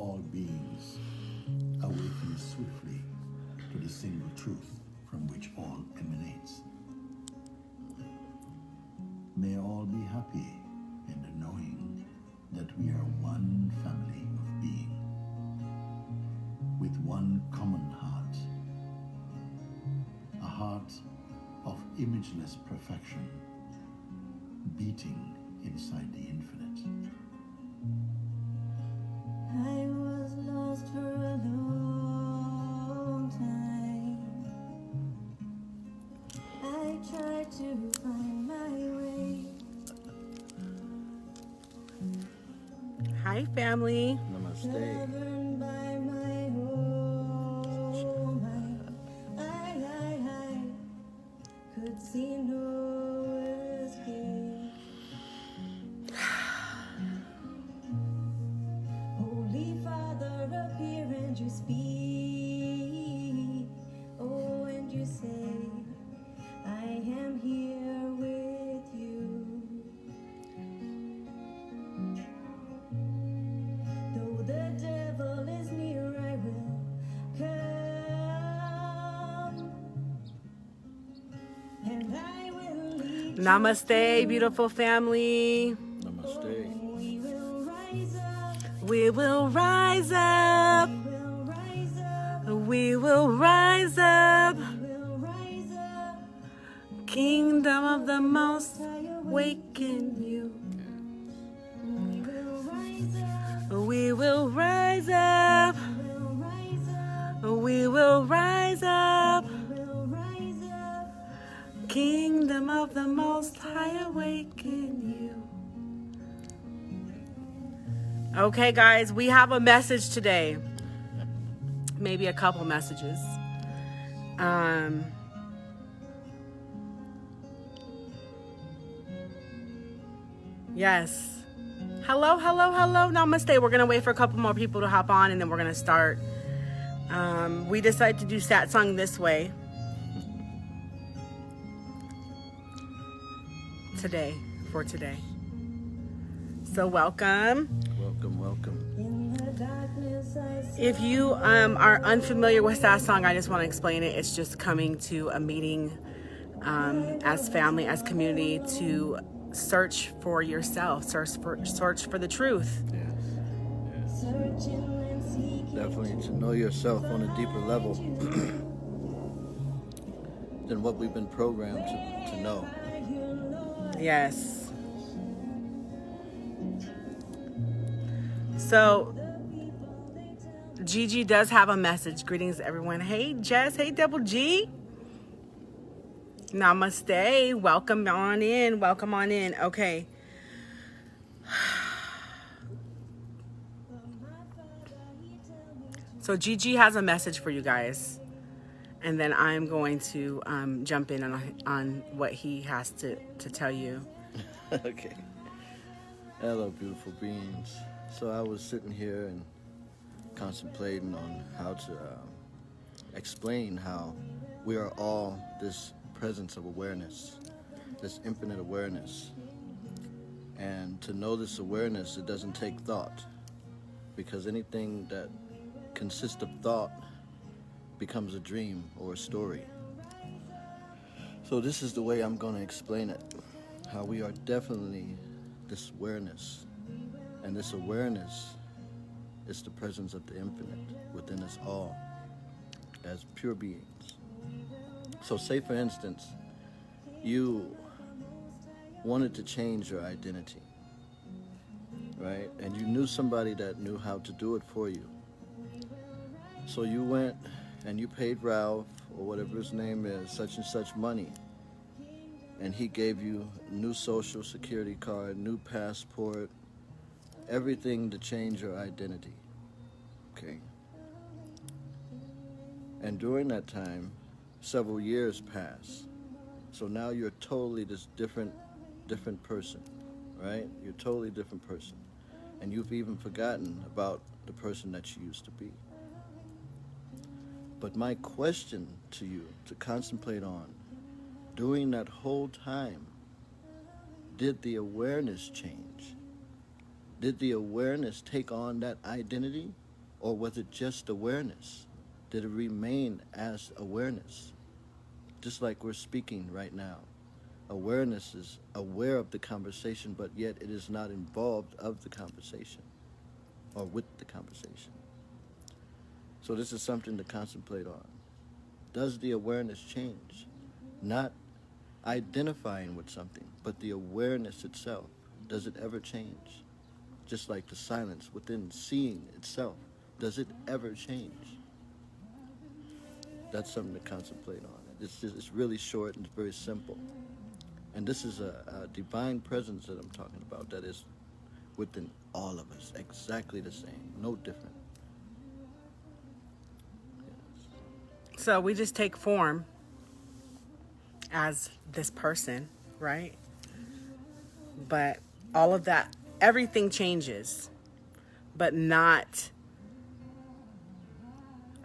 all beings awaken swiftly to the single truth from which all emanates. May all be happy in the knowing that we are one family of being, with one common heart, a heart of imageless perfection, beating inside the infinite. I was lost for a long time. I tried to find my way. Hi, family. Namaste. Governed by my own mind. I could see no escape. Holy Father, appear and you speak. Oh, and you say, I am here with you. Though the devil is near, I will come. And I will lead Namaste, beautiful family. Namaste. We will rise up. We will rise up. We will rise up. We will rise up. We will rise up. Kingdom of the Most waken you. We will rise up. We will rise up. We will rise up. We will rise up. We will rise up. Kingdom of the Most High awaken you. Okay, guys, we have a message today. Maybe a couple messages. Yes. Hello, hello, hello. Namaste. We're going to wait for a couple more people to hop on and then we're going to start. We decided to do Satsang this way. For today. So welcome. Welcome. In the darkness I see. If you are unfamiliar with Satsang, I just want to explain it. It's just coming to a meeting as family, as community, to search for yourself, search for the truth. Yes. Searching and seeking. Definitely to know yourself on a deeper level than what we've been programmed to know. Yes. So, Gigi does have a message. Greetings, everyone. Hey, Jess. Hey, Double G. Namaste. Welcome on in. Welcome on in. Okay. So, Gigi has a message for you guys. And then I'm going to jump in on what he has to tell you. Okay. Hello, beautiful beings. So I was sitting here and contemplating on how to explain how we are all this presence of awareness, this infinite awareness. And to know this awareness, it doesn't take thought, because anything that consists of thought becomes a dream or a story. So this is the way I'm going to explain it. How we are definitely this awareness. And this awareness is the presence of the infinite within us all as pure beings. So say for instance, you wanted to change your identity, right? And you knew somebody that knew how to do it for you. So you went and you paid Ralph, or whatever his name is, such and such money. And he gave you a new social security card, new passport, everything to change your identity. Okay? And during that time, several years pass. So now you're totally this different person, right? You're a totally different person. And you've even forgotten about the person that you used to be. But my question to you to contemplate on, during that whole time, did the awareness change? Did the awareness take on that identity? Or was it just awareness? Did it remain as awareness? Just like we're speaking right now. Awareness is aware of the conversation, but yet it is not involved of the conversation or with the conversation. So this is something to contemplate on. Does the awareness change? Not identifying with something, but the awareness itself. Does it ever change? Just like the silence within seeing itself. Does it ever change? That's something to contemplate on. It's really short and it's very simple. And this is a divine presence that I'm talking about that is within all of us, exactly the same, no different. Yes. So we just take form as this person, right? But all of that, everything changes, but not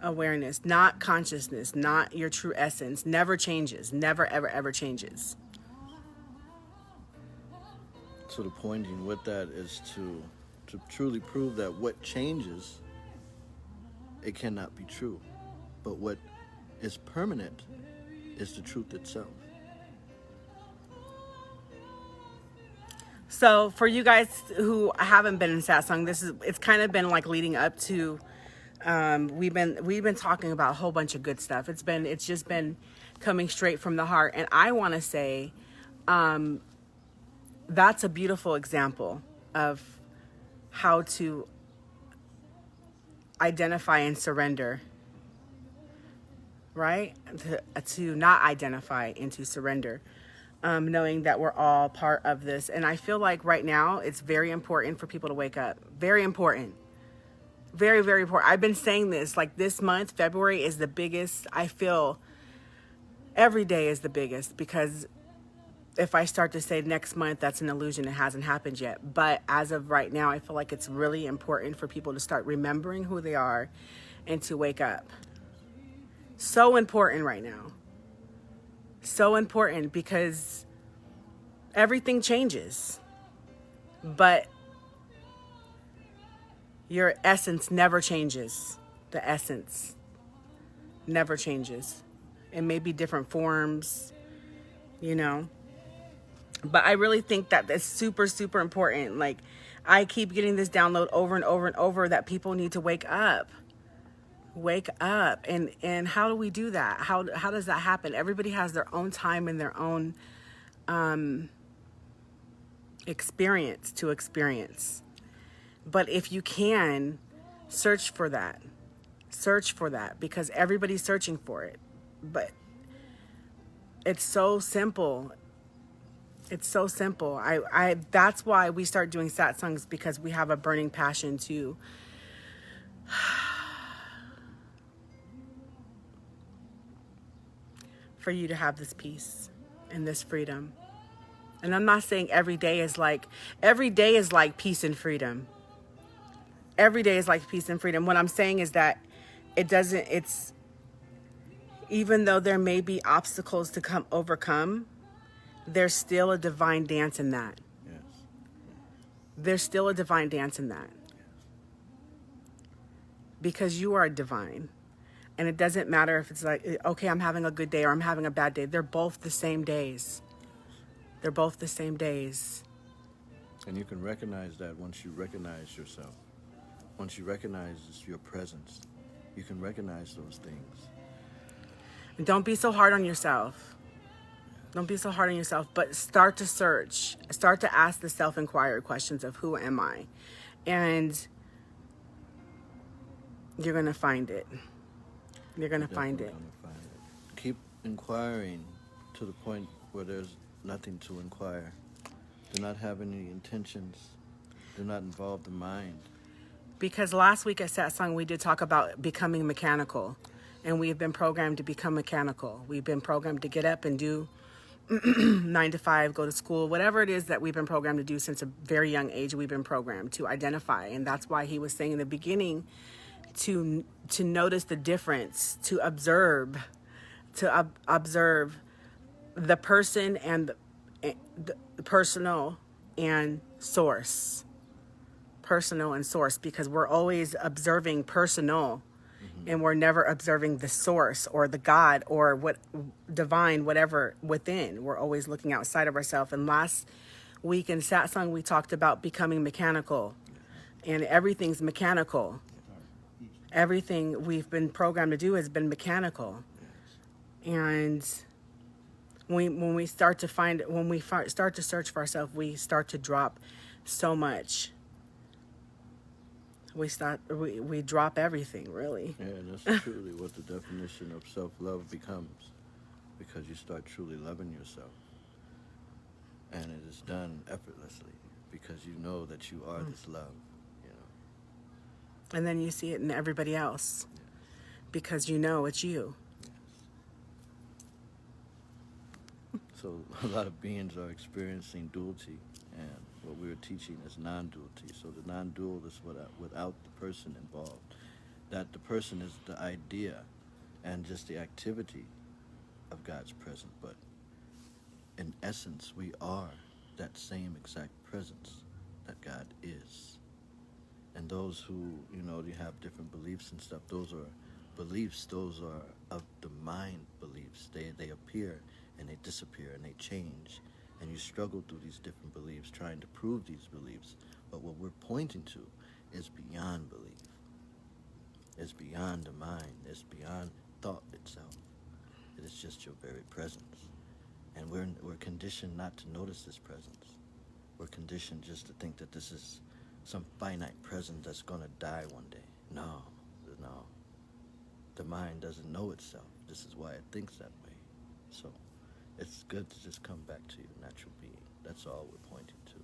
awareness, not consciousness, not your true essence, never changes, never, ever, ever changes. So the pointing with that is to truly prove that what changes, it cannot be true. But what is permanent is the truth itself. So for you guys who haven't been in Satsang, it's kind of been like leading up to, we've been talking about a whole bunch of good stuff. It's just been coming straight from the heart. And I want to say, that's a beautiful example of how to identify and surrender, right? To not identify and to surrender, knowing that we're all part of this. And I feel like right now it's very important for people to wake up. Very important. Very, very important. I've been saying this, like this month, February is the biggest. I feel every day is the biggest, because if I start to say next month, that's an illusion. It hasn't happened yet. But as of right now, I feel like it's really important for people to start remembering who they are and to wake up. So important right now. So important, because everything changes. But your essence never changes. The essence never changes. It may be different forms, you know. But I really think that that's super, super important. Like, I keep getting this download over and over and over that people need to wake up. Wake up. And how do we do that? How does that happen? Everybody has their own time and their own experience to experience. But if you can, search for that. Search for that, because everybody's searching for it. But it's so simple. It's so simple. I that's why we start doing satsangs, because we have a burning passion to for you to have this peace and this freedom. And I'm not saying every day is like peace and freedom. Every day is like peace and freedom. What I'm saying is that it's even though there may be obstacles to overcome, there's still a divine dance in that. Yes. There's still a divine dance in that. Yes. Because you are divine. And it doesn't matter if it's like, okay, I'm having a good day or I'm having a bad day. They're both the same days. They're both the same days. And you can recognize that once you recognize yourself. Once you recognize your presence, you can recognize those things. And don't be so hard on yourself. Don't be so hard on yourself, but start to search. Start to ask the self-inquiry questions of who am I? And you're going to find it. You're going to find it. Keep inquiring to the point where there's nothing to inquire. Do not have any intentions. Do not involve the mind. Because last week at Satsang, we did talk about becoming mechanical. And we've been programmed to become mechanical. We've been programmed to get up and do 9 to 5, go to school, whatever it is that we've been programmed to do since a very young age. We've been programmed to identify. And that's why he was saying in the beginning to notice the difference, to observe the person and the personal and source. personal, and source, because we're always observing personal, and we're never observing the source or the God or what divine, whatever within. We're always looking outside of ourselves. And last week in Satsang, we talked about becoming mechanical, and everything's mechanical. Everything we've been programmed to do has been mechanical. And when we start to start to search for ourselves, we start to drop so much. We drop everything, really. Yeah, that's truly what the definition of self-love becomes, because you start truly loving yourself. And it is done effortlessly because you know that you are this love, you know. And then you see it in everybody else, because you know it's you. So a lot of beings are experiencing duality, and what we were teaching is non-duality. So the non-dual is without the person involved. That the person is the idea and just the activity of God's presence, but in essence, we are that same exact presence that God is. And those who, you know, they have different beliefs and stuff, those are beliefs, those are of the mind beliefs. They appear and they disappear and they change. And you struggle through these different beliefs, trying to prove these beliefs. But what we're pointing to is beyond belief. It's beyond the mind. It's beyond thought itself. It is just your very presence. And we're conditioned not to notice this presence. We're conditioned just to think that this is some finite presence that's going to die one day. No. The mind doesn't know itself. This is why it thinks that way. So it's good to just come back to your natural being. That's all we're pointing to.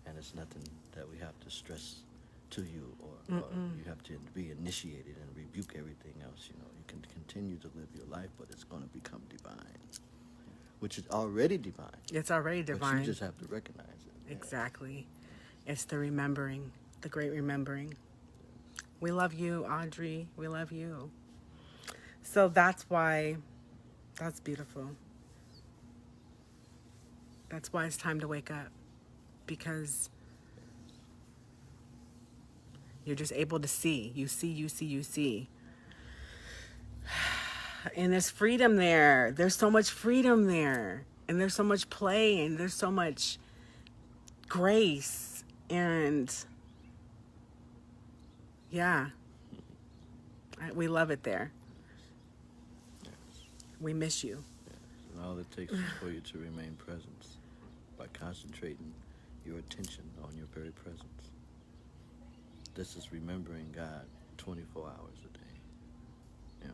And it's nothing that we have to stress to you or you have to be initiated and rebuke everything else. You know, you can continue to live your life, but it's going to become divine, which is already divine. It's already divine. But you just have to recognize it. Exactly. It's the remembering, the great remembering. We love you, Audrey. We love you. So that's beautiful. That's why it's time to wake up, because you're just able to see. You see. And there's freedom there. There's so much freedom there. And there's so much play, and there's so much grace. And yeah, we love it there. We miss you. Yes. And all it takes is for you to remain present by concentrating your attention on your very presence. This is remembering God 24 hours a day. You know,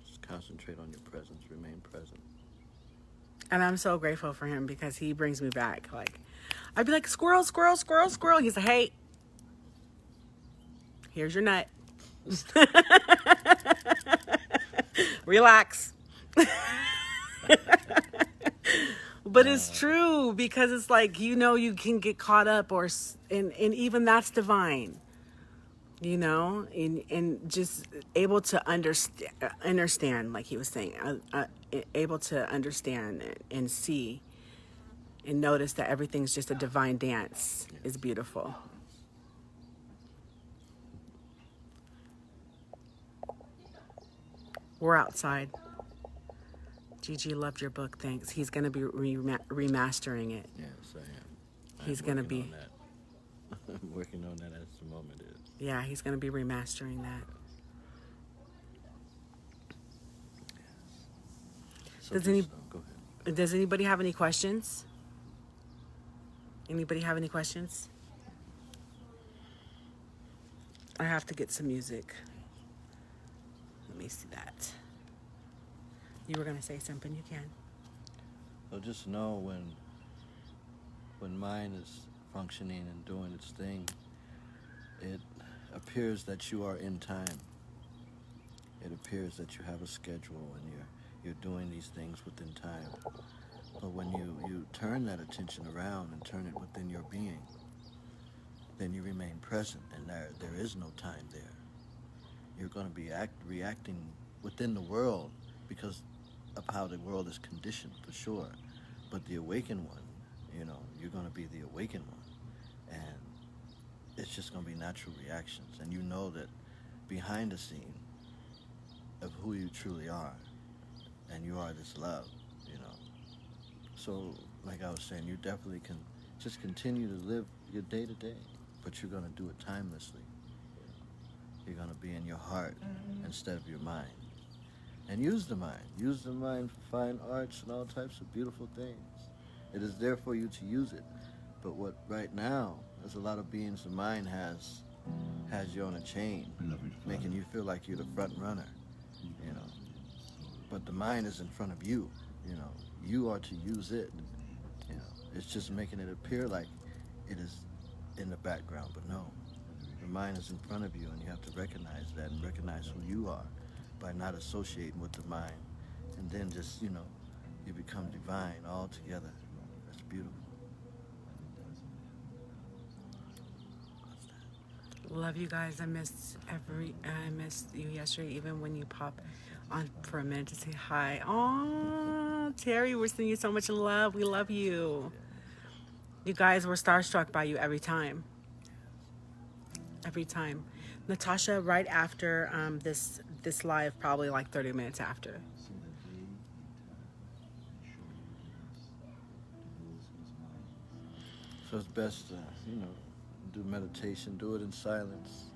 just concentrate on your presence, remain present. And I'm so grateful for him, because he brings me back. Like, I'd be like, squirrel, squirrel, squirrel, squirrel. He's like, hey, here's your nut. Relax. But it's true, because it's like, you know, you can get caught up, and even that's divine, you know, and just able to understand, like he was saying, able to understand and see and notice that everything's just a divine dance is beautiful. We're outside. Gigi loved your book, thanks. He's going to be remastering it. Yes, I am. He's going to be... I'm working on that as the moment is. Yeah, he's going to be remastering that. Yes. So go ahead. Does anybody have any questions? Anybody have any questions? I have to get some music. Let me see that. You were going to say something, you can. Well, just know when mind is functioning and doing its thing, it appears that you are in time. It appears that you have a schedule and you're doing these things within time. But when you turn that attention around and turn it within your being, then you remain present, and there is no time there. You're going to be reacting within the world because of how the world is conditioned, for sure. But the awakened one, you know, you're going to be the awakened one. And it's just going to be natural reactions. And you know that behind the scene of who you truly are, and you are this love, you know. So, like I was saying, you definitely can just continue to live your day to day, but you're going to do it timelessly. You're going to be in your heart instead of your mind. And use the mind. Use the mind for fine arts and all types of beautiful things. It is there for you to use it. But what right now, there's a lot of beings the mind has you on a chain, making you feel like you're the front runner, you know. But the mind is in front of you, you know. You are to use it, you know. It's just making it appear like it is in the background, but no. The mind is in front of you, and you have to recognize that and recognize who you are by not associating with the mind. And then just, you know, you become divine altogether. That's beautiful. Love you guys. I missed you yesterday, even when you pop on for a minute to say hi. Oh, Terry, we're sending you so much love. We love you. You guys were starstruck by you every time. Every time. Natasha, right after this live, probably like 30 minutes after. So it's best to, you know, do meditation, do it in silence.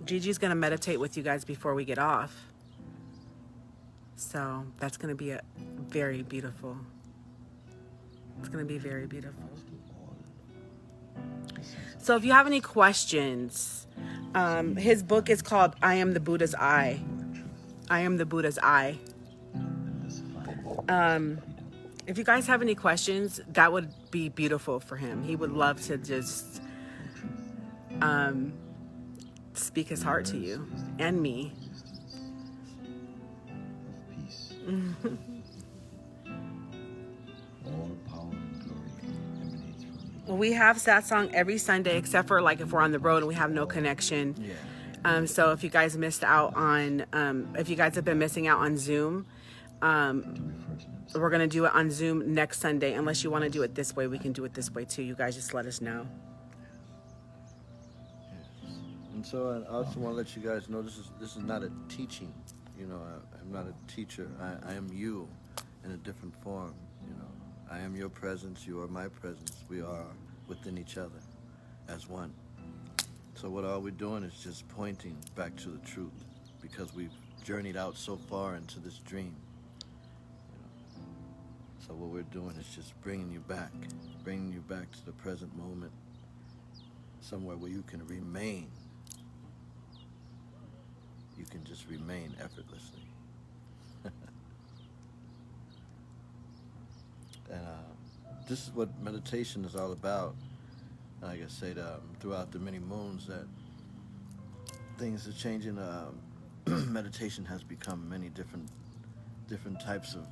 Gigi's going to meditate with you guys before we get off. So that's going to be a very beautiful. It's going to be very beautiful. So if you have any questions, his book is called I Am the Buddha's Eye. I Am the Buddha's Eye. If you guys have any questions, that would be beautiful for him. He would love to just speak his heart to you and me. Well, we have Satsang every Sunday, except for like if we're on the road and we have no connection. Yeah. So if you guys missed out on, if you guys have been missing out on Zoom, we're going to do it on Zoom next Sunday. Unless you want to do it this way, we can do it this way too. You guys just let us know. Yes. And so I also want to let you guys know this is not a teaching. You know, I'm not a teacher. I am you in a different form, you know. I am your presence, you are my presence. We are within each other as one. So what all we're doing is just pointing back to the truth, because we've journeyed out so far into this dream. You know? So what we're doing is just bringing you back to the present moment, somewhere where you can remain. You can just remain effortlessly. And this is what meditation is all about. Like I said, throughout the many moons that things are changing, meditation has become many different types of,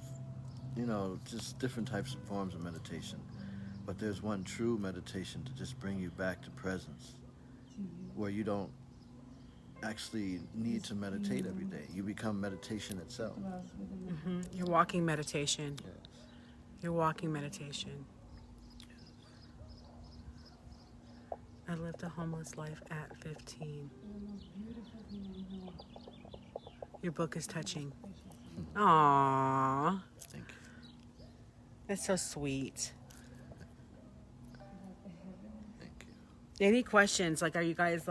you know, just different types of forms of meditation. But there's one true meditation to just bring you back to presence, where you don't actually need to meditate every day. You become meditation itself. Mm-hmm. You're walking meditation. Yes. You're walking meditation. I lived a homeless life at 15. Your book is touching. Aww. Thank you. That's so sweet. Thank you. Any questions? Like, are you guys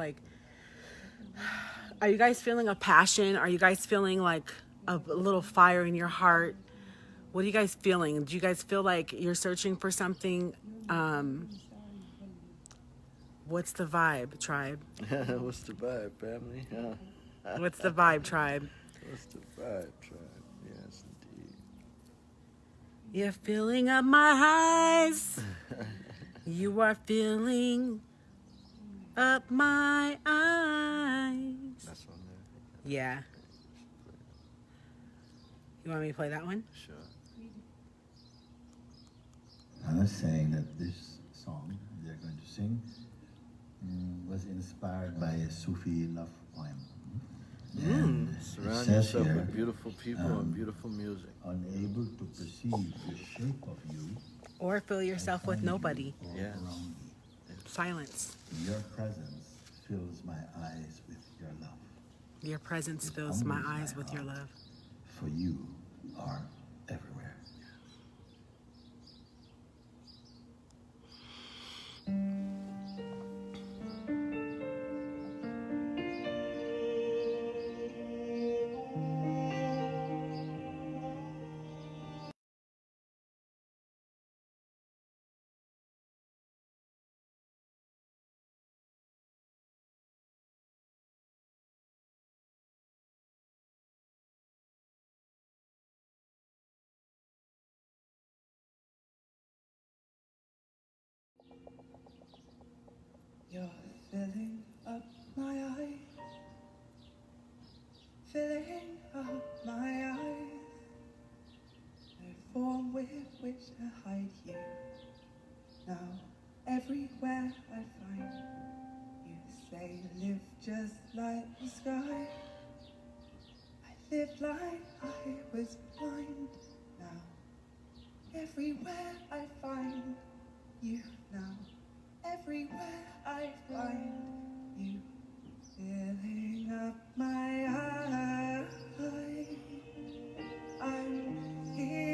feeling a passion? Are you guys feeling like a little fire in your heart? What are you guys feeling? Do you guys feel like you're searching for something? What's the vibe, tribe? What's the vibe, family? What's the vibe, tribe? What's the vibe, tribe? Yes, indeed. You're filling up my highs. You are filling up my eyes. That's on there. Yeah. You want me to play that one? Sure. Anna saying that this song they're going to sing was inspired by a Sufi love poem. And it Surround says yourself here, with beautiful people and beautiful music. unable to perceive the shape of you, Or fill yourself with nobody. all Yes. around you. Silence. In your presence, fills my eyes with your love. Your presence It fills my humbles eyes with your heart, love. For you are everywhere. You're filling up my eyes, filling up my eyes. No form with which to hide you. Now, everywhere I find you, say live just like the sky. I live like I was blind. Now, everywhere I find you. Now, everywhere I find you, filling up my eyes. I'm here.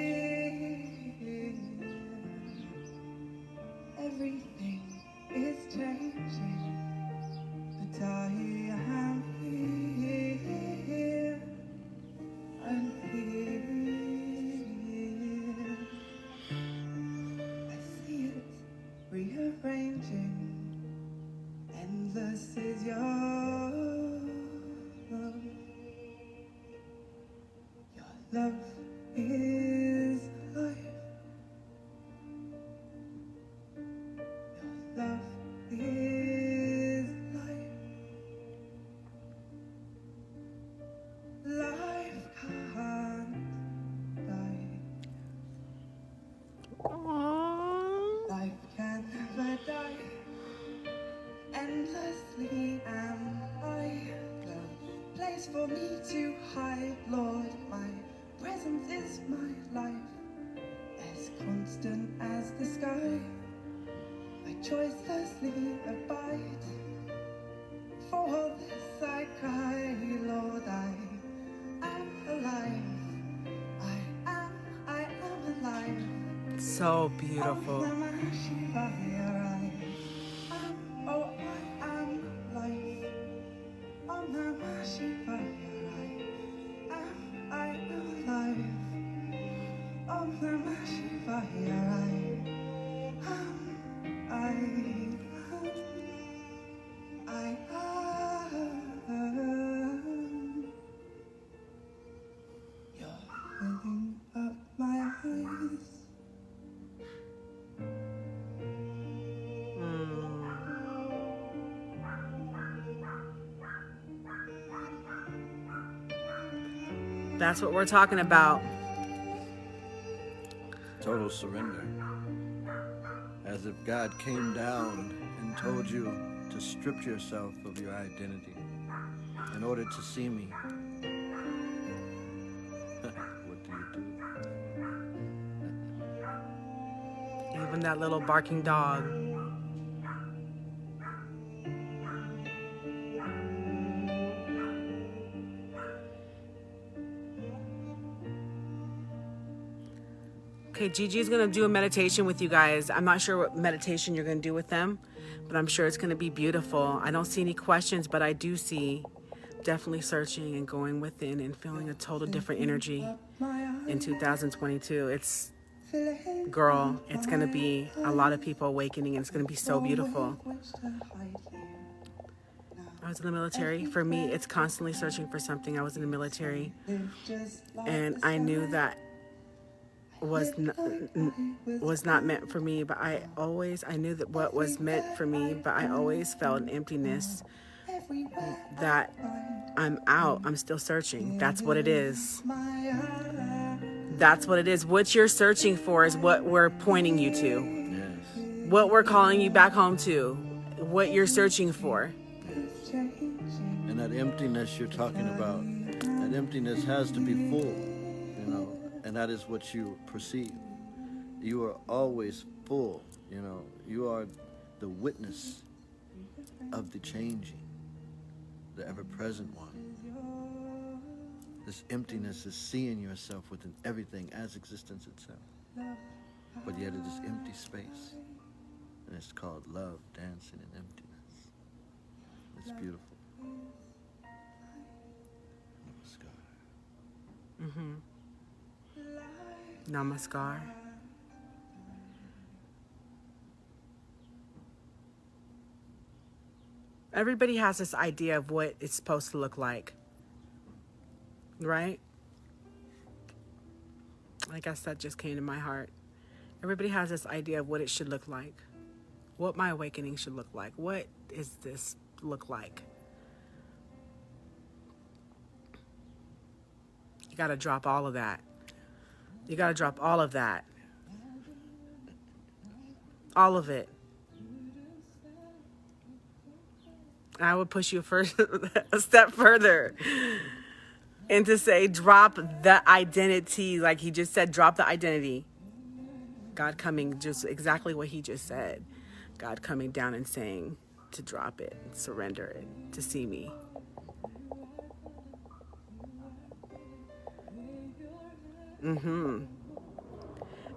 Everything is changing, but I am here. I'm here. I see it rearranging. Endless is your love. Your love is life. Your love is life. Life can't die. Aww. Life can never die. Endlessly am I. The place for me to hide, Lord. My presence is my life, as constant as the sky. I choicelessly abide. For all this I cry, Lord. I am alive. I am alive. So beautiful. Om Namah Shivaya. Oh, I am life. Om Namah Shivaya. I am alive. Om Namah Shivaya. I am. You're filling up my eyes. That's what we're talking about. Total surrender. As if God came down and told you to strip yourself of your identity in order to see me. What do you do? Even that little barking dog. Okay, Gigi's gonna do a meditation with you guys. I'm not sure what meditation you're gonna do with them, but I'm sure it's gonna be beautiful. I don't see any questions, but I do see definitely searching and going within and feeling a total different energy in 2022. It's, girl, it's gonna be a lot of people awakening, and it's gonna be so beautiful. I was in the military. For me, it's constantly searching for something. I was in the military, and I knew that was not meant for me, but I knew that what was meant for me, but I always felt an emptiness that I'm out. I'm still searching. That's what it is. That's what it is. What you're searching for is what we're pointing you to. Yes. What we're calling you back home to. What you're searching for. And that emptiness you're talking about, that emptiness has to be full, you know, and that is what you perceive. You are always full, you know. You are the witness of the changing. the ever-present one. This emptiness is seeing yourself within everything as existence itself. But yet it is empty space. And it's called love dancing in emptiness. It's beautiful. Namaskar. Namaskar. Everybody has this idea of what it's supposed to look like, right? I guess that just came to my heart. Everybody has this idea of what it should look like, what my awakening should look like. What is this look like? You got to drop all of that. You got to drop all of that. All of it. I would push you a step further and to say, drop the identity. Like he just said, drop the identity. God coming, just exactly what he just said. God coming down and saying to drop it, surrender it, to see me. And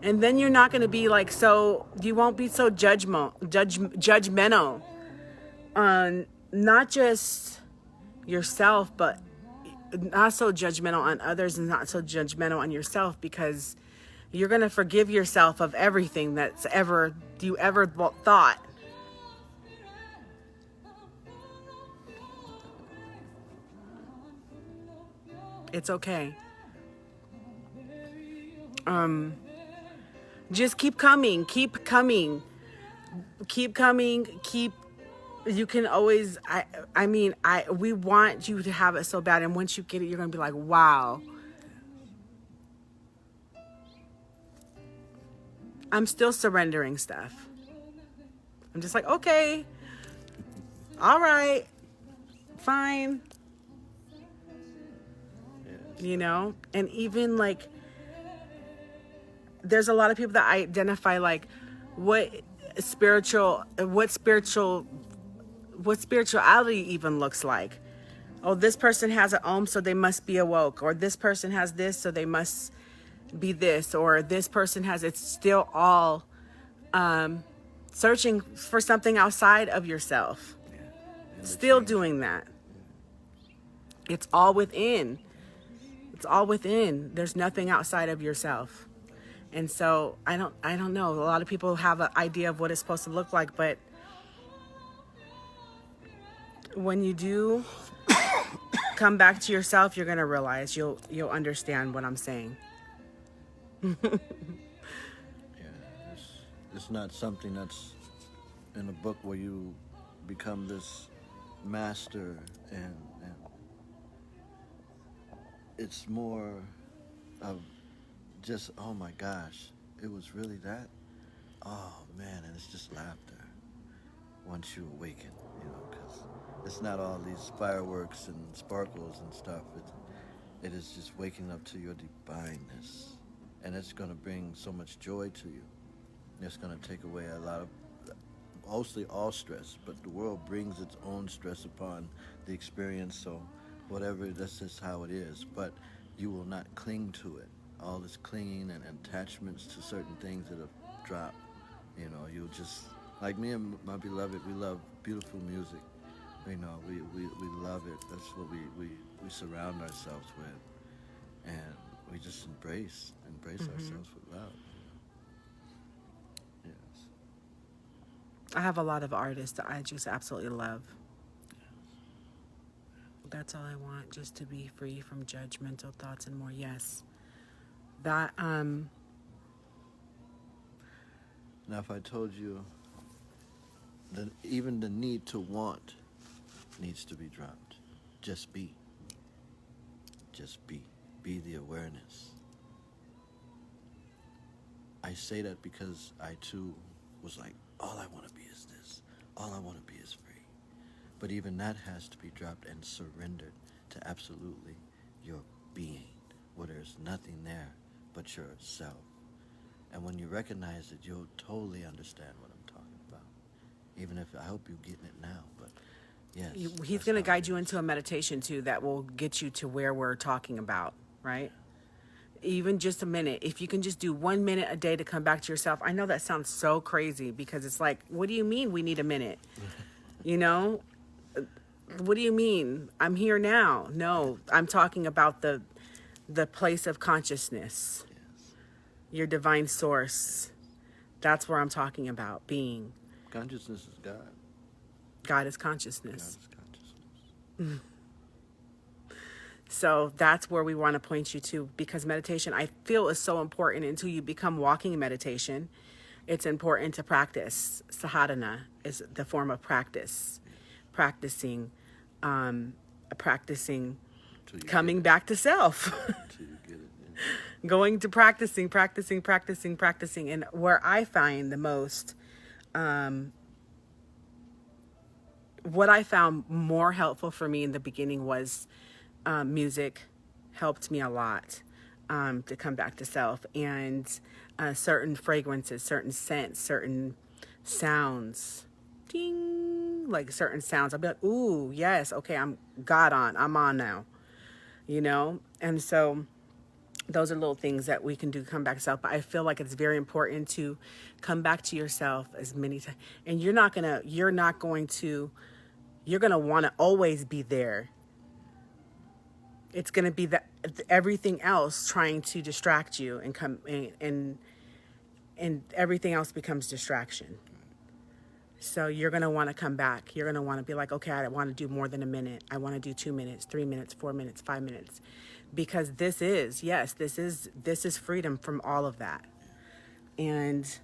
then you're not going to be like, so you won't be so judgmental on not just yourself, but not so judgmental on others and not so judgmental on yourself, because you're going to forgive yourself of everything that's you ever thought. It's okay. Just keep coming, you can always, we want you to have it so bad. And once you get it, you're going to be like, wow, I'm still surrendering stuff. I'm just like, okay, all right, fine. You know, and even like, there's a lot of people that identify like what spirituality even looks like. Oh, this person has an Om, so they must be awoke, or this person has this, so they must be this, or this person has, it's still all searching for something outside of yourself. Still doing that. It's all within. It's all within. There's nothing outside of yourself. And so I don't know. A lot of people have an idea of what it's supposed to look like, but when you do come back to yourself, you're gonna realize you'll understand what I'm saying. It's not something that's in a book where you become this master, and it's more of just, oh my gosh, it was really that? Oh man, and it's just laughter once you awaken, you know, because it's not all these fireworks and sparkles and stuff. It is just waking up to your divineness, and it's going to bring so much joy to you. It's going to take away a lot of, mostly all stress, but the world brings its own stress upon the experience, so whatever, that's just how it is, but you will not cling to it. All this clinging and attachments to certain things that have dropped, you know, you'll just, like me and my beloved, we love beautiful music, you know, we love it. That's what we surround ourselves with, and we just embrace ourselves with love. Yes. I have a lot of artists that I just absolutely love. That's all I want, just to be free from judgmental thoughts and more. Yes. That, Now, if I told you that even the need to want needs to be dropped, just be. Just be. Be the awareness. I say that because I too was like, all I want to be is this. All I want to be is free. But even that has to be dropped and surrendered to absolutely your being, where there's nothing there but yourself. And when you recognize it, you'll totally understand what I'm talking about. Even if, I hope you're getting it now, but Yes. He's that's going to how guide it you is. into a meditation too that will get you to where we're talking about, right? Even just a minute. If you can just do 1 minute a day to come back to yourself. I know that sounds so crazy because it's like, what do you mean we need a minute? You know, what do you mean? I'm here now. No, I'm talking about the place of consciousness, Yes. your divine source. That's where I'm talking about being. Consciousness is God. God is God consciousness. is consciousness. So that's where we want to point you to, because meditation, I feel, is so important. Until you become walking meditation, it's important to practice. Sadhana is the form of practice. Practicing, practicing Until you coming get it. back to self. Until you get it. Yeah. Going to practicing. And where I find the most, what I found more helpful for me in the beginning was music helped me a lot to come back to self, and certain fragrances, certain scents, certain sounds, ding, like certain sounds. I'll be like, ooh, yes, okay, I'm on now, you know? And so those are little things that we can do to come back to self. But I feel like it's very important to come back to yourself as many times. And you're going to want to always be there. It's going to be everything else trying to distract you and everything else becomes distraction. So you're going to want to come back. You're going to want to be like, okay, I want to do more than a minute. I want to do 2 minutes, 3 minutes, 4 minutes, 5 minutes. Because this is freedom from all of that. And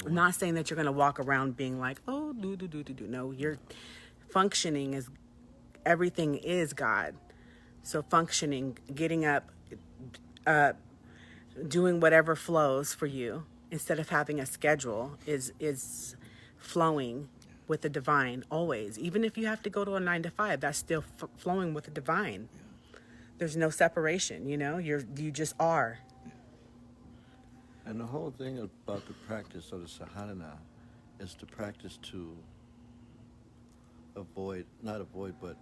I'm not saying that you're going to walk around being like, oh, do. No, you're functioning as everything is God. So functioning, getting up, doing whatever flows for you instead of having a schedule is flowing with the divine always. Even if you have to go to a 9 to 5, that's still flowing with the divine. There's no separation, you know, you just are. And the whole thing about the practice of the sadhana is to practice to not avoid, but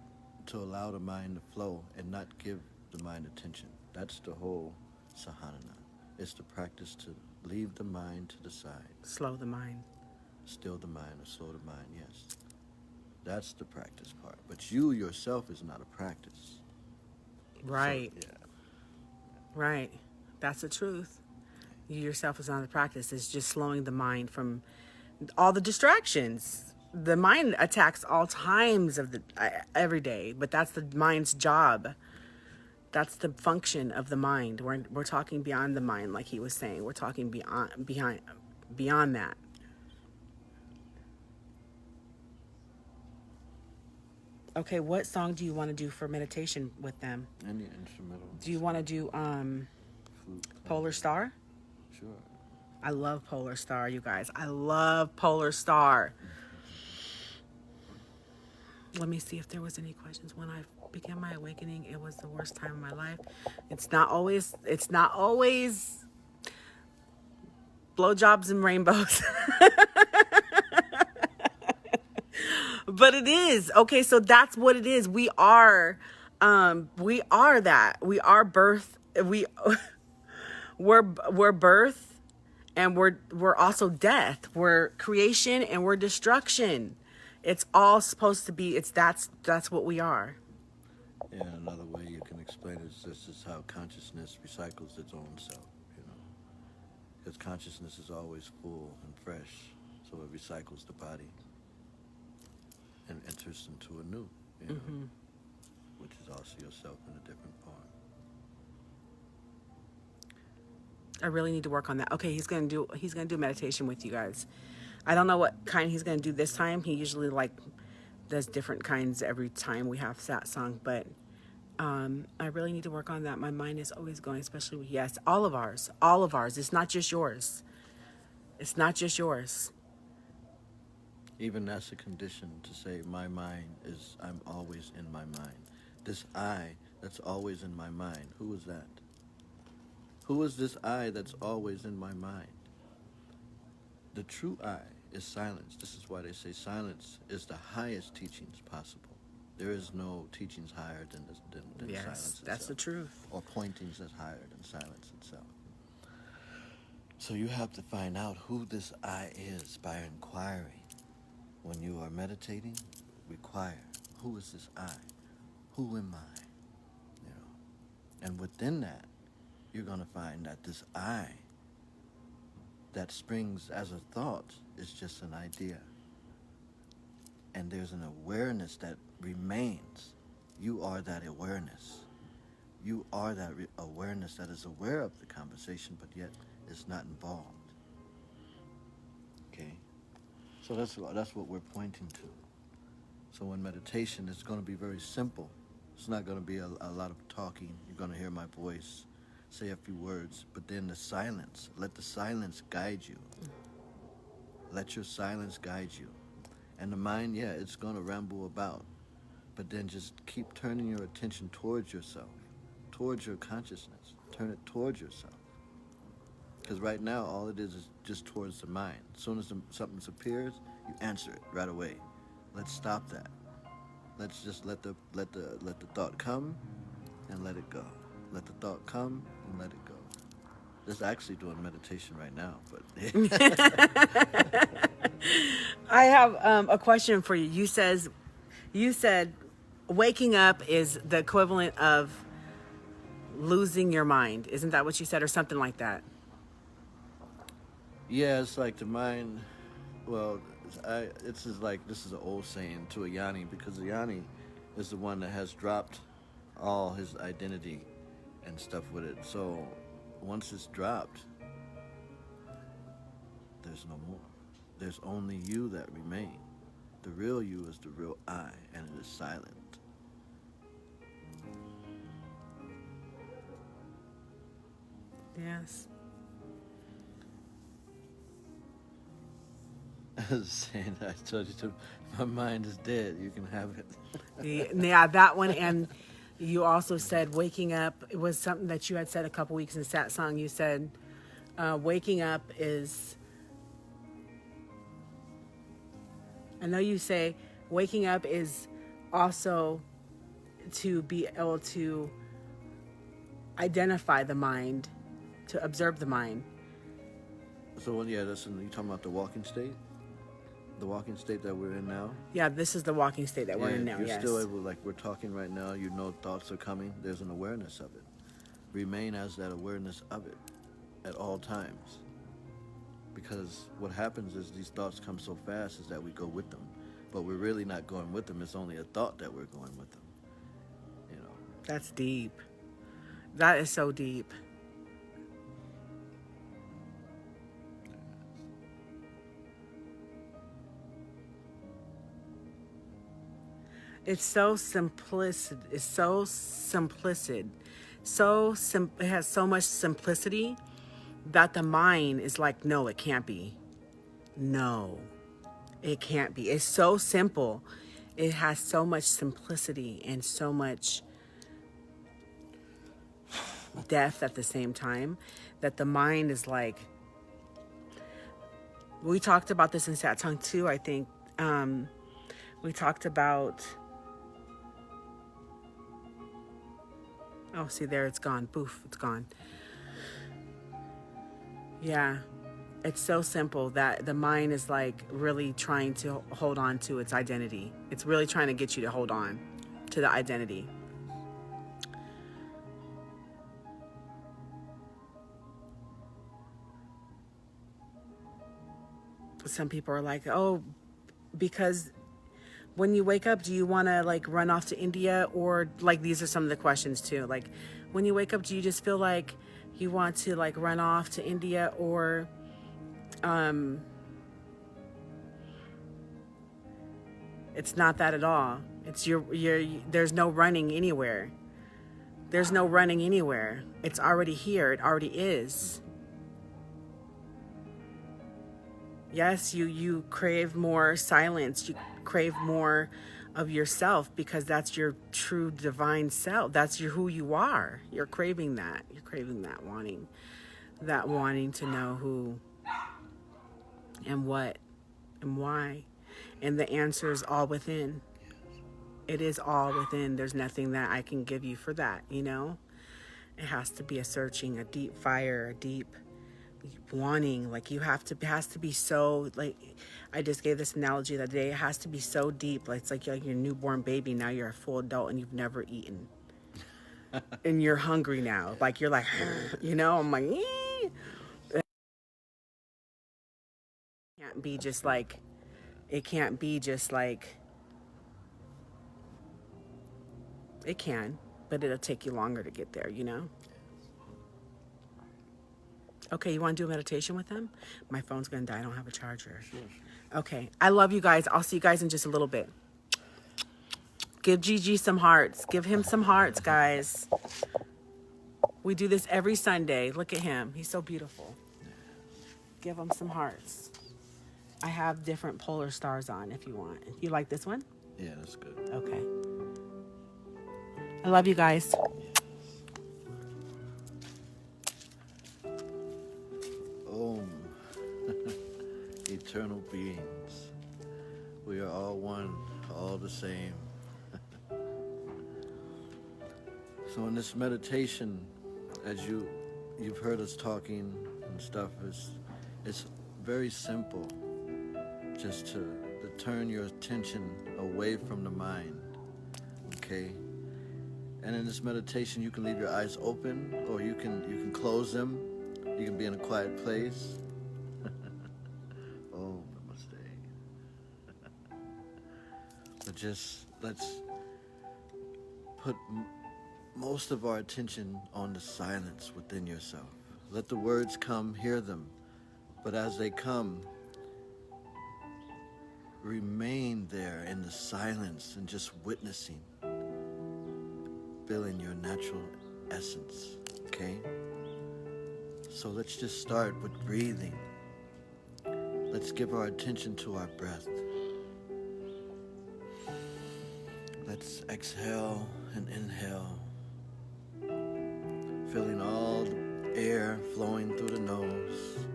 to allow the mind to flow and not give the mind attention. That's the whole sadhana. It's the practice to leave the mind to the side. Slow the mind. Still the mind or slow the mind, yes. That's the practice part. But you yourself is not a practice. Right. So, yeah. Right. That's the truth. You yourself is not a practice. It's just slowing the mind from all the distractions. The mind attacks all times of every day, but that's the mind's job. That's the function of the mind. We're talking beyond the mind, like he was saying. We're talking beyond that. Okay, what song do you want to do for meditation with them? Any instrumental. Do you want to do Flute, Polar Star? Sure. I love Polar Star, you guys. I love Polar Star. Let me see if there was any questions. When I began my awakening, it was the worst time of my life. It's not always blowjobs and rainbows. But it is. Okay, so that's what it is. We are that. We are birth. We're birth, and we're also death. We're creation and we're destruction. It's all supposed to be. That's what we are. Yeah, another way you can explain it is this is how consciousness recycles its own self, you know. Because consciousness is always full and fresh, so it recycles the body and enters into a new, you know, which is also yourself in a different form. I really need to work on that. Okay, he's gonna do meditation with you guys. I don't know what kind he's gonna do this time. He usually does different kinds every time we have satsang, but I really need to work on that. My mind is always going, especially with, yes, all of ours. It's not just yours. Even that's a condition to say my mind is, I'm always in my mind. This I that's always in my mind, who is that? Who is this I that's always in my mind? The true I is silence. This is why they say silence is the highest teachings possible. There is no teachings higher than Yes, silence that's the itself, truth. or pointings that's higher than silence itself. So you have to find out who this I is by inquiring. When you are meditating, require, who is this I? Who am I? You know, and within that, you're going to find that this I that springs as a thought is just an idea. And there's an awareness that remains. You are that awareness. You are that awareness that is aware of the conversation, but yet is not involved. Okay? So that's what we're pointing to. So in meditation, it's going to be very simple. It's not going to be a lot of talking. You're going to hear my voice, say a few words, but then the silence. Let the silence guide you. Let your silence guide you. And the mind, yeah, it's going to ramble about. But then just keep turning your attention towards yourself, towards your consciousness. Turn it towards yourself. Because right now, all it is just towards the mind. As soon as something appears, you answer it right away. Let's stop that. Let's just let the thought come and let it go. Let the thought come and let it go. Just actually doing meditation right now, but I have a question for you. You said waking up is the equivalent of losing your mind. Isn't that what you said, or something like that? yeah, it's like the mind. Well, this is an old saying to a Yanni, because the Yanni is the one that has dropped all his identity and stuff with it. So once it's dropped, there's no more. There's only you that remain. The real you is the real I, and it is silent. Yes. I was saying, I told you, my mind is dead. You can have it. Yeah, that one. And you also said waking up. It was something that you had said a couple weeks in Satsang. You said waking up is... I know you say waking up is also to be able to identify the mind, to observe the mind. So, yeah, you talking about the walking state? The walking state that we're in now? Yeah, this is the walking state that we're in now, You're yes. still able, like we're talking right now, you know thoughts are coming. There's an awareness of it. Remain as that awareness of it at all times. Because what happens is these thoughts come so fast is that we go with them. But we're really not going with them. It's only a thought that we're going with them. You know. That's deep. That is so deep. It's so simplistic. It's so simplistic. It has so much simplicity that the mind is like, no, it can't be. No, it can't be. It's so simple. It has so much simplicity and so much depth at the same time that the mind is like... We talked about this in Satsang too, I think. We talked about... Oh, see there, it's gone. Poof, it's gone. Yeah, it's so simple that the mind is like really trying to hold on to its identity. It's really trying to get you to hold on to the identity. Some people are like, oh, because when you wake up, do you want to like run off to India? Or like, these are some of the questions too. Like, when you wake up, do you just feel like you want to like run off to India? Or it's not that at all. It's there's no running anywhere. There's no running anywhere. It's already here. It already is. Yes, you crave more silence. You crave more of yourself because that's your true divine self. That's who you are. You're craving that. You're craving that wanting to know who and what and why. And the answer is all within. It is all within. There's nothing that I can give you for that, you know? It has to be a searching, a deep fire, a deep wanting. Like you have to, it has to be so, like, I just gave this analogy the other day. It has to be so deep. Like it's like you're your newborn baby. Now you're a full adult and you've never eaten. And you're hungry now. Like you're like, you know, I'm like, it can't be just like, it can't be just like, it can, but it'll take you longer to get there, you know? Okay, you want to do a meditation with them? My phone's going to die. I don't have a charger. Sure. Okay, I love you guys. I'll see you guys in just a little bit. Give Gigi some hearts. Give him some hearts, guys. We do this every Sunday. Look at him. He's so beautiful. Give him some hearts. I have different polar stars on if you want. You like this one? Yeah, that's good. Okay. I love you guys. Eternal beings. We are all one, all the same. So in this meditation, as you've heard us talking and stuff, it's very simple. Just to turn your attention away from the mind. Okay? And in this meditation, you can leave your eyes open, or you can close them. You can be in a quiet place. Oh, namaste. But just let's put most of our attention on the silence within yourself. Let the words come, hear them. But as they come, remain there in the silence and just witnessing, feeling your natural essence, okay? So let's just start with breathing. Let's give our attention to our breath. Let's exhale and inhale, feeling all the air flowing through the nose,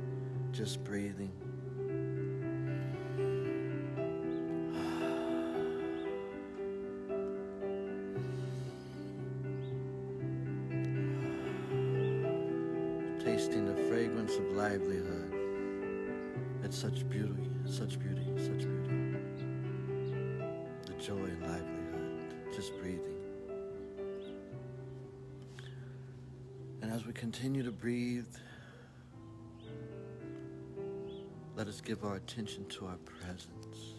just breathing. Tasting the fragrance of livelihood. It's such beauty, such beauty, such beauty. The joy and livelihood, just breathing. And as we continue to breathe, let us give our attention to our presence,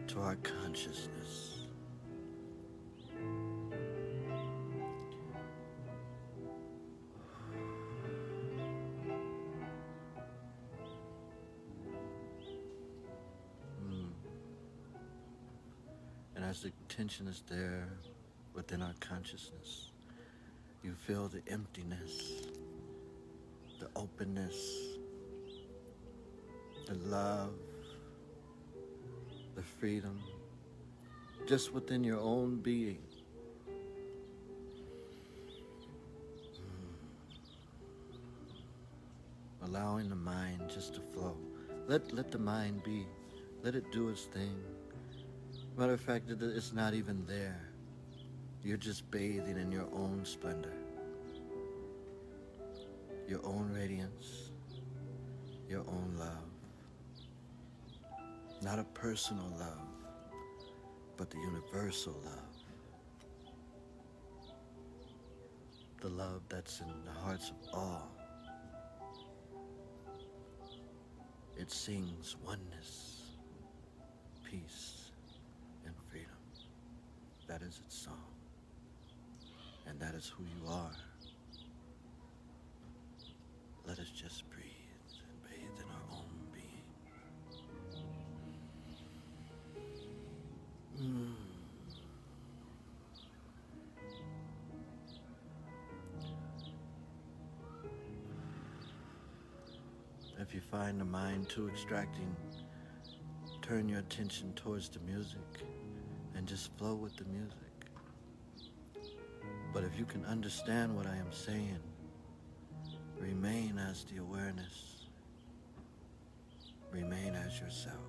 to our consciousness. And as the attention is there within our consciousness, you feel the emptiness, the openness, the love, the freedom, just within your own being. Allowing the mind just to flow. Let the mind be. Let it do its thing. Matter of fact, it's not even there. You're just bathing in your own splendor, your own radiance, your own love. Not a personal love, but the universal love. The love that's in the hearts of all. It sings oneness, peace, and freedom. That is its song. And that is who you are. Let us just breathe and bathe in our own being. If you find the mind too extracting, turn your attention towards the music and just flow with the music. But if you can understand what I am saying, remain as the awareness. Remain as yourself.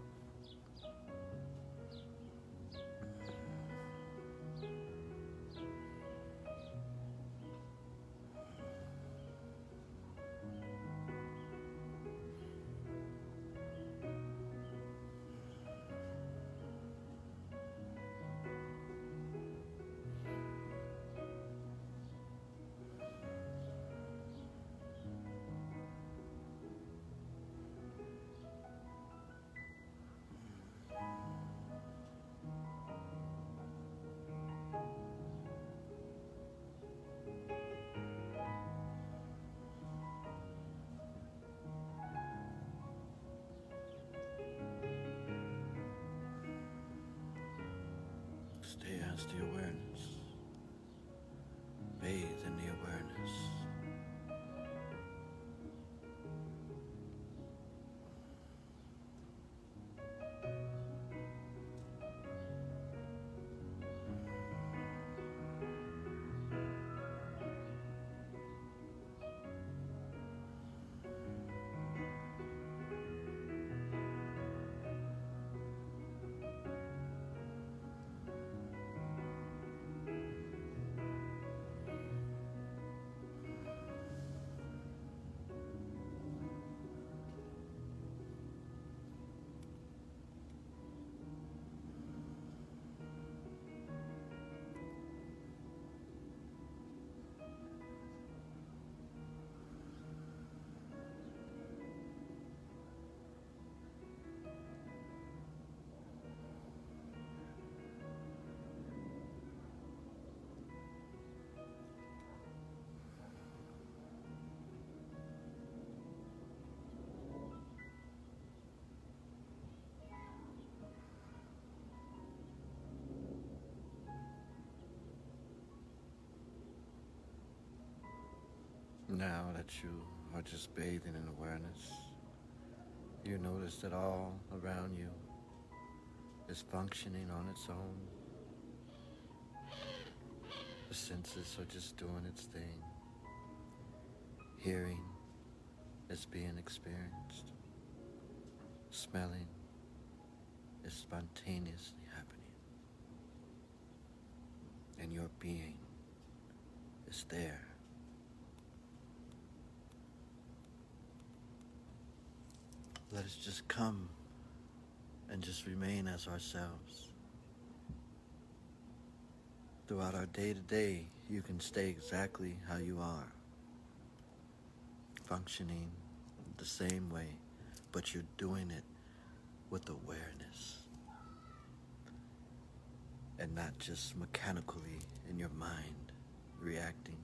Stay as the awareness. Bathe in the awareness. Now that you are just bathing in awareness, you notice that all around you is functioning on its own. The senses are just doing its thing. Hearing is being experienced. Smelling is spontaneously happening. And your being is there. Let us just come and just remain as ourselves. Throughout our day-to-day, you can stay exactly how you are, functioning the same way, but you're doing it with awareness and not just mechanically in your mind, reacting,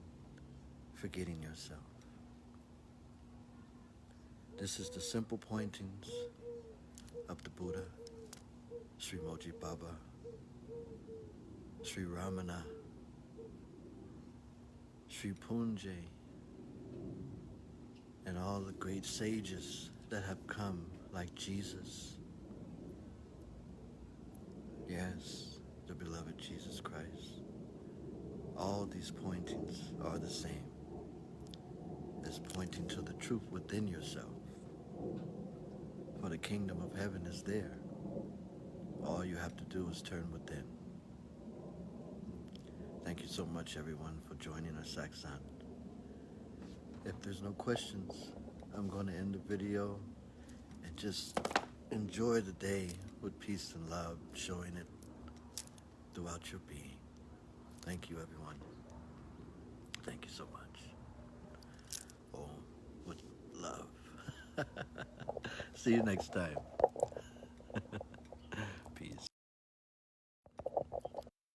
forgetting yourself. This is the simple pointings of the Buddha, Sri Moji Baba, Sri Ramana, Sri Punje, and all the great sages that have come like Jesus. Yes, the beloved Jesus Christ. All these pointings are the same as pointing to the truth within yourself. For the kingdom of heaven is there. All you have to do is turn within. Thank you so much, everyone, for joining our Satsang. If there's no questions, I'm going to end the video and just enjoy the day with peace and love, showing it throughout your being. Thank you, everyone. Thank you so much. Oh, with love. See you next time.